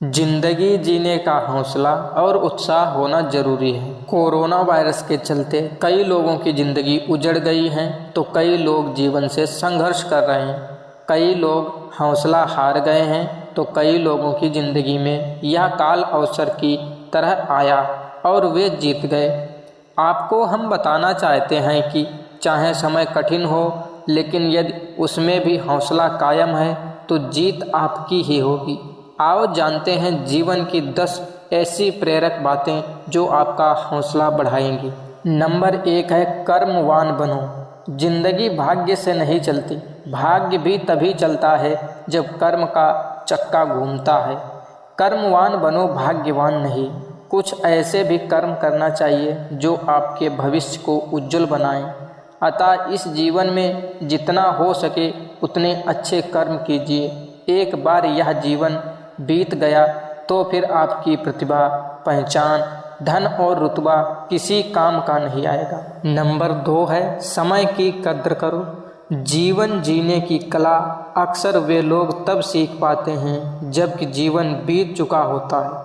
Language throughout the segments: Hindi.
जिंदगी जीने का हौसला और उत्साह होना जरूरी है। कोरोना वायरस के चलते कई लोगों की ज़िंदगी उजड़ गई है तो कई लोग जीवन से संघर्ष कर रहे हैं। कई लोग हौसला हार गए हैं तो कई लोगों की ज़िंदगी में यह काल अवसर की तरह आया और वे जीत गए। आपको हम बताना चाहते हैं कि चाहे समय कठिन हो, लेकिन यदि उसमें भी हौसला कायम है तो जीत आपकी ही होगी। आओ जानते हैं जीवन की 10 ऐसी प्रेरक बातें जो आपका हौसला बढ़ाएंगी। नंबर 1 है कर्मवान बनो। जिंदगी भाग्य से नहीं चलती, भाग्य भी तभी चलता है जब कर्म का चक्का घूमता है। कर्मवान बनो, भाग्यवान नहीं। कुछ ऐसे भी कर्म करना चाहिए जो आपके भविष्य को उज्जवल बनाएं। अतः इस जीवन में जितना हो सके उतने अच्छे कर्म कीजिए। एक बार यह जीवन बीत गया तो फिर आपकी प्रतिभा, पहचान, धन और रुतबा किसी काम का नहीं आएगा। नंबर 2 है समय की कद्र करो। जीवन जीने की कला अक्सर वे लोग तब सीख पाते हैं जबकि जीवन बीत चुका होता है।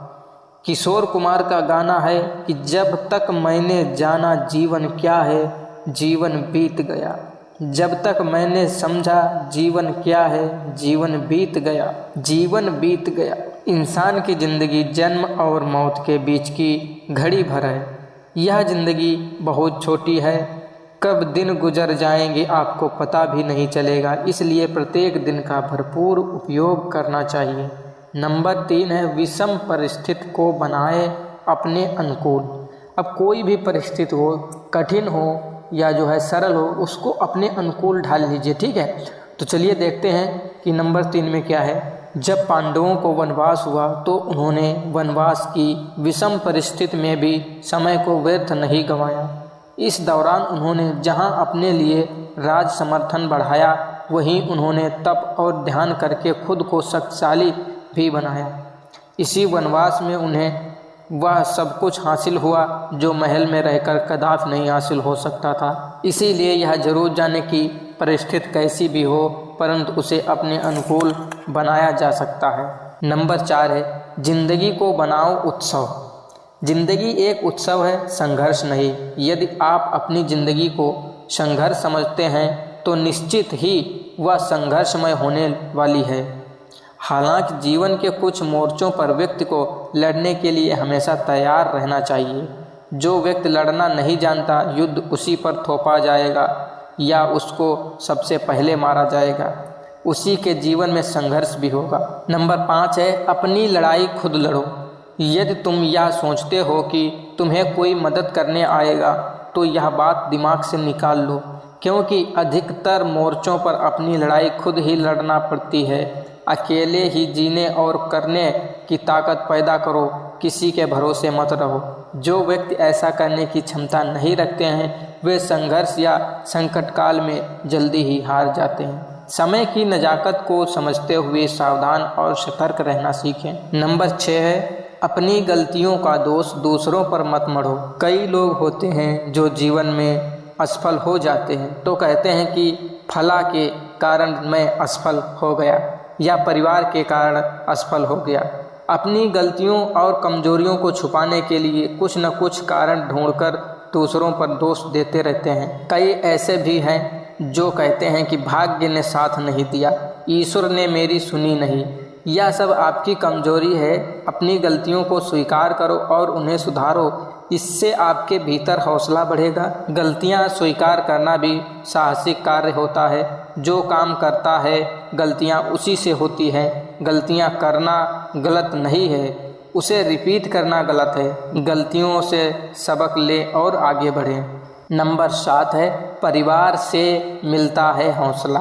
किशोर कुमार का गाना है कि जब तक मैंने जाना जीवन क्या है, जीवन बीत गया। जब तक मैंने समझा जीवन क्या है, जीवन बीत गया। जीवन बीत गया। इंसान की ज़िंदगी जन्म और मौत के बीच की घड़ी भर है। यह ज़िंदगी बहुत छोटी है, कब दिन गुजर जाएंगे आपको पता भी नहीं चलेगा। इसलिए प्रत्येक दिन का भरपूर उपयोग करना चाहिए। नंबर 3 है विषम परिस्थिति को बनाए अपने अनुकूल। अब कोई भी परिस्थिति हो, कठिन हो या जो है सरल हो, उसको अपने अनुकूल ढाल लीजिए। ठीक है, तो चलिए देखते हैं कि नंबर 3 में क्या है। जब पांडवों को वनवास हुआ तो उन्होंने वनवास की विषम परिस्थिति में भी समय को व्यर्थ नहीं गंवाया। इस दौरान उन्होंने जहां अपने लिए राज समर्थन बढ़ाया, वहीं उन्होंने तप और ध्यान करके खुद को शक्तिशाली भी बनाया। इसी वनवास में उन्हें वह सब कुछ हासिल हुआ जो महल में रहकर कदापि नहीं हासिल हो सकता था। इसीलिए यह जरूर जाने कि परिस्थिति कैसी भी हो, परंतु उसे अपने अनुकूल बनाया जा सकता है। नंबर 4 है जिंदगी को बनाओ उत्सव। जिंदगी एक उत्सव है, संघर्ष नहीं। यदि आप अपनी जिंदगी को संघर्ष समझते हैं तो निश्चित ही वह संघर्षमय होने वाली है। हालांकि जीवन के कुछ मोर्चों पर व्यक्ति को लड़ने के लिए हमेशा तैयार रहना चाहिए। जो व्यक्ति लड़ना नहीं जानता, युद्ध उसी पर थोपा जाएगा या उसको सबसे पहले मारा जाएगा। उसी के जीवन में संघर्ष भी होगा। नंबर 5 है अपनी लड़ाई खुद लड़ो। यदि तुम यह सोचते हो कि तुम्हें कोई मदद करने आएगा तो यह बात दिमाग से निकाल लो, क्योंकि अधिकतर मोर्चों पर अपनी लड़ाई खुद ही लड़ना पड़ती है। अकेले ही जीने और करने की ताकत पैदा करो, किसी के भरोसे मत रहो। जो व्यक्ति ऐसा करने की क्षमता नहीं रखते हैं वे संघर्ष या संकट काल में जल्दी ही हार जाते हैं। समय की नज़ाकत को समझते हुए सावधान और सतर्क रहना सीखें। नंबर 6 है अपनी गलतियों का दोष दूसरों पर मत मढ़ो। कई लोग होते हैं जो जीवन में असफल हो जाते हैं तो कहते हैं कि फला के कारण मैं असफल हो गया या परिवार के कारण असफल हो गया। अपनी गलतियों और कमजोरियों को छुपाने के लिए कुछ न कुछ कारण ढूंढकर दूसरों पर दोष देते रहते हैं। कई ऐसे भी हैं जो कहते हैं कि भाग्य ने साथ नहीं दिया, ईश्वर ने मेरी सुनी नहीं। यह सब आपकी कमजोरी है। अपनी गलतियों को स्वीकार करो और उन्हें सुधारो, इससे आपके भीतर हौसला बढ़ेगा। गलतियां स्वीकार करना भी साहसिक कार्य होता है। जो काम करता है गलतियां उसी से होती हैं। गलतियां करना गलत नहीं है, उसे रिपीट करना गलत है। गलतियों से सबक ले और आगे बढ़ें। नंबर 7 है परिवार से मिलता है हौसला।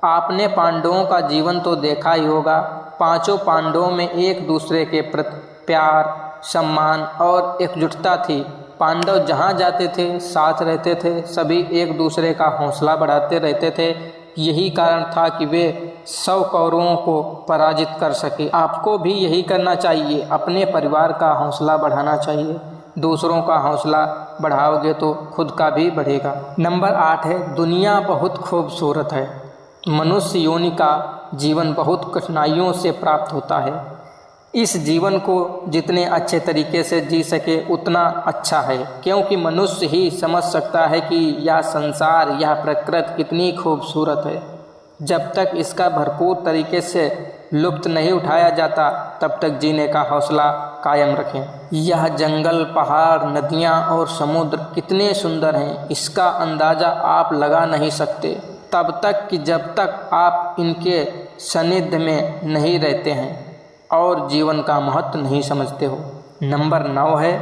आपने पांडवों का जीवन तो देखा ही होगा। पांचों पांडवों में एक दूसरे के प्रति प्यार, सम्मान और एकजुटता थी। पांडव जहाँ जाते थे साथ रहते थे, सभी एक दूसरे का हौसला बढ़ाते रहते थे। यही कारण था कि वे 100 कौरवों को पराजित कर सके। आपको भी यही करना चाहिए, अपने परिवार का हौसला बढ़ाना चाहिए। दूसरों का हौसला बढ़ाओगे तो खुद का भी बढ़ेगा। नंबर 8 है दुनिया बहुत खूबसूरत है। मनुष्य योनि का जीवन बहुत कठिनाइयों से प्राप्त होता है। इस जीवन को जितने अच्छे तरीके से जी सके उतना अच्छा है, क्योंकि मनुष्य ही समझ सकता है कि यह संसार, यह प्रकृति कितनी खूबसूरत है। जब तक इसका भरपूर तरीके से लुत्फ़ नहीं उठाया जाता तब तक जीने का हौसला कायम रखें। यह जंगल, पहाड़, नदियाँ और समुद्र कितने सुंदर हैं, इसका अंदाज़ा आप लगा नहीं सकते तब तक कि जब तक आप इनके सानिध्य में नहीं रहते हैं और जीवन का महत्व नहीं समझते हो। नंबर 9 है,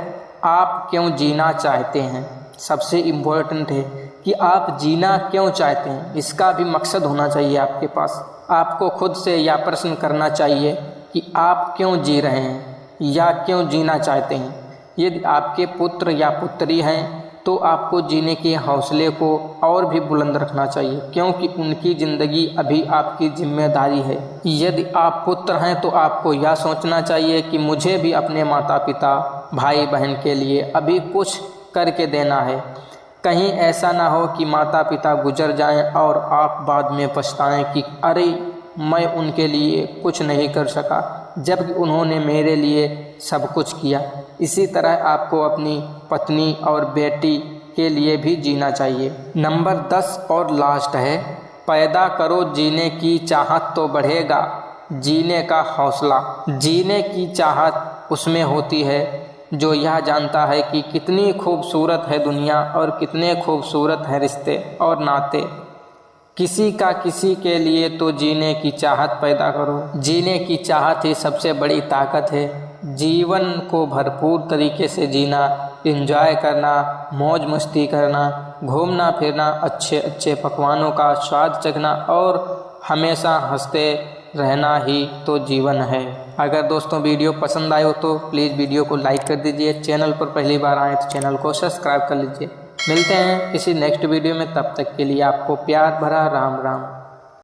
आप क्यों जीना चाहते हैं। सबसे इम्पोर्टेंट है कि आप जीना क्यों चाहते हैं, इसका भी मकसद होना चाहिए आपके पास। आपको खुद से यह प्रश्न करना चाहिए कि आप क्यों जी रहे हैं या क्यों जीना चाहते हैं। यदि आपके पुत्र या पुत्री हैं तो आपको जीने के हौसले को और भी बुलंद रखना चाहिए, क्योंकि उनकी ज़िंदगी अभी आपकी जिम्मेदारी है। यदि आप पुत्र हैं तो आपको यह सोचना चाहिए कि मुझे भी अपने माता पिता, भाई बहन के लिए अभी कुछ करके देना है। कहीं ऐसा ना हो कि माता पिता गुजर जाएं और आप बाद में पछताएं कि अरे मैं उनके लिए कुछ नहीं कर सका, जबकि उन्होंने मेरे लिए सब कुछ किया। इसी तरह आपको अपनी पत्नी और बेटी के लिए भी जीना चाहिए। नंबर 10 और लास्ट है, पैदा करो जीने की चाहत तो बढ़ेगा जीने का हौसला। जीने की चाहत उसमें होती है जो यह जानता है कि कितनी खूबसूरत है दुनिया और कितने खूबसूरत हैं रिश्ते और नाते। किसी का किसी के लिए तो जीने की चाहत पैदा करो। जीने की चाहत ही सबसे बड़ी ताकत है। जीवन को भरपूर तरीके से जीना, एंजॉय करना, मौज मस्ती करना, घूमना फिरना, अच्छे अच्छे पकवानों का स्वाद चखना और हमेशा हंसते रहना ही तो जीवन है। अगर दोस्तों वीडियो पसंद आए हो तो प्लीज़ वीडियो को लाइक कर दीजिए। चैनल पर पहली बार आए तो चैनल को सब्सक्राइब कर लीजिए। मिलते हैं किसी नेक्स्ट वीडियो में, तब तक के लिए आपको प्यार भरा राम राम।